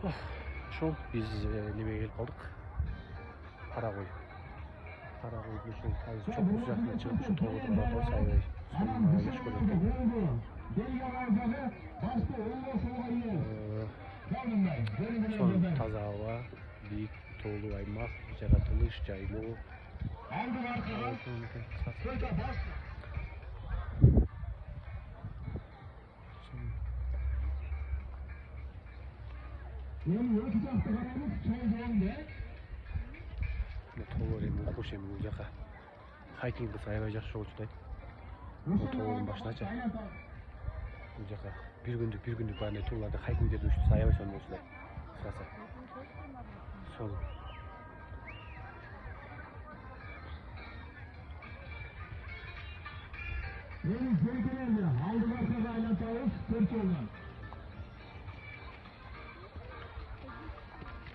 Ошол биз немеге келип калдык. Каракой. Каракойдун ушул азыр чокусу жакына чыгып ушу тоолорду карап атабыз. Аябай сонун аялаш көрүнөт экен. Сонун таза аба, бийик тоолуу аймак, жаратылыш жайлуу. Тоолор эми укмуш эми бул жака хайкинг кылса аябай жакшы болчу да. Тоолордун башыначы. Бул жака бир күндүк баандай турларда хайкингдерди уюштурса аябай сонун болчу да. Кыскасы. Сол. Aldığınızda aylantalım, 4 yoldan.